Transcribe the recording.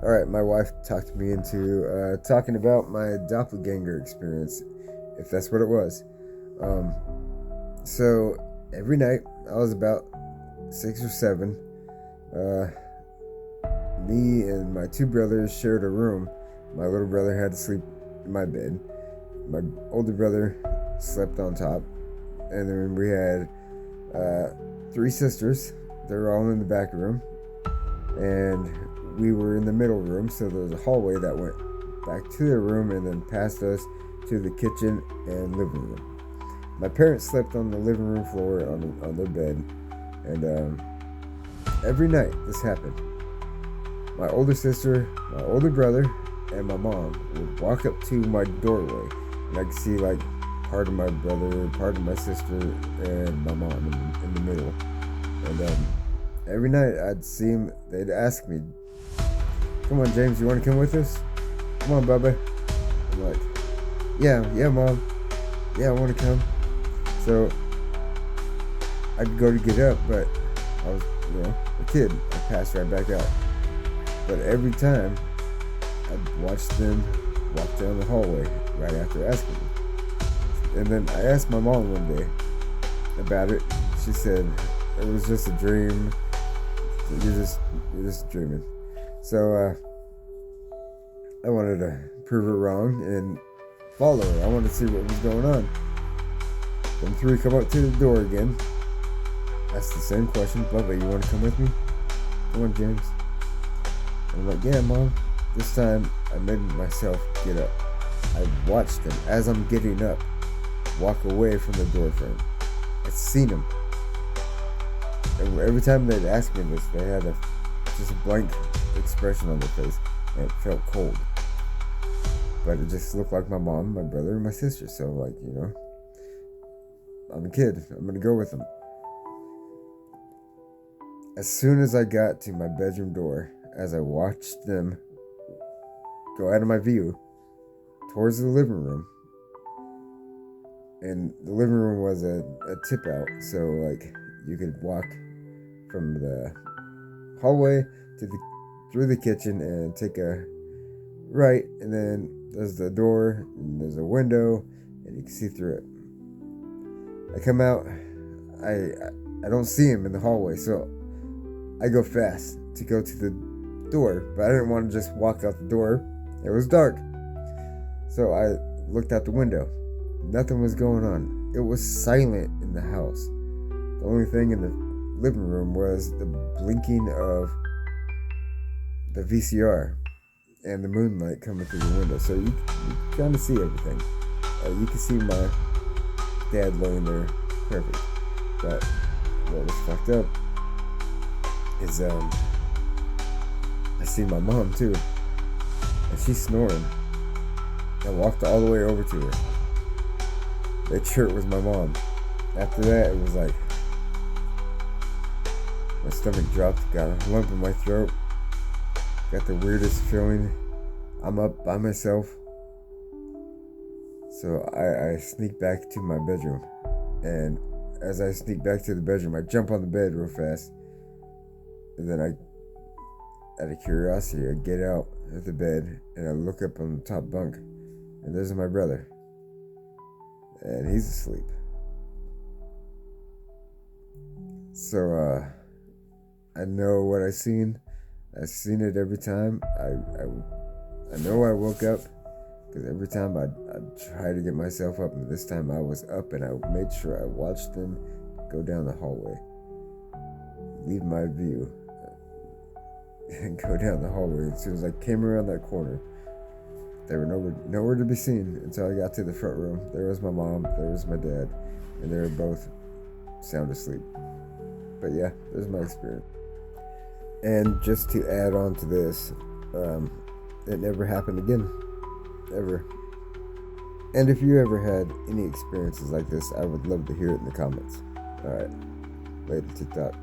Alright, my wife talked me into talking about my doppelganger experience, if that's what it was. So, every night, I was about 6 or 7, me and my two brothers shared a room. My little brother had to sleep in my bed. My older brother slept on top. And then we had 3 sisters. They were all in the back room. And we were in the middle room, so there was a hallway that went back to their room and then past us to the kitchen and living room. My parents slept on the living room floor on their bed, and every night this happened. My older sister, my older brother, and my mom would walk up to my doorway, and I could see like part of my brother, part of my sister, and my mom in the middle. And every night I'd see them, they'd ask me, "Come on, James, you want to come with us? Come on, Bubba." I'm like, yeah, Mom. Yeah, I want to come. So I'd go to get up, but I was, a kid. I passed right back out. But every time, I'd watch them walk down the hallway right after asking me. And then I asked my mom one day about it. She said, "It was just a dream. You're just dreaming." So I wanted to prove her wrong and follow her. I wanted to see what was going on. Them 3 come up to the door again. Ask the same question. "Bubba, you want to come with me? Come on, James." I'm like, "Yeah, Mom." This time I made myself get up. I watched them as I'm getting up walk away from the door frame. I'd seen them. And every time they'd ask me this, they had just a blank expression on their face, and it felt cold. But it just looked like my mom, my brother, and my sister. So, I'm a kid. I'm gonna go with them. As soon as I got to my bedroom door, as I watched them go out of my view towards the living room, and the living room was a tip out, so you could walk from the hallway through the kitchen and take a right, and then there's the door and there's a window and you can see through it. I come out, I don't see him in the hallway, so I go fast to go to the door, but I didn't want to just walk out the door. It was dark. So I looked out the window. Nothing was going on. It was silent in the house. The only thing in the living room was the blinking of the VCR and the moonlight coming through the window. So you kind of see everything. You can see my dad laying there perfect. But what was fucked up is I see my mom too, and she's snoring. I walked all the way over to her. That shirt was my mom. After that, it was like my stomach dropped, got a lump in my throat, got the weirdest feeling. I'm up by myself. So I sneak back to my bedroom, and as I sneak back to the bedroom, I jump on the bed real fast, and then out of curiosity, I get out of the bed and I look up on the top bunk, and there's my brother, and he's asleep. So I know what I seen. I've seen it every time. I know I woke up, because every time I'd try to get myself up, and this time I was up, and I made sure I watched them go down the hallway, leave my view, and go down the hallway. As soon as I came around that corner, they were nowhere to be seen until I got to the front room. There was my mom, there was my dad, and they were both sound asleep. But yeah, there's my experience. And just to add on to this, it never happened again. Ever. And if you ever had any experiences like this, I would love to hear it in the comments. Alright, later, TikTok.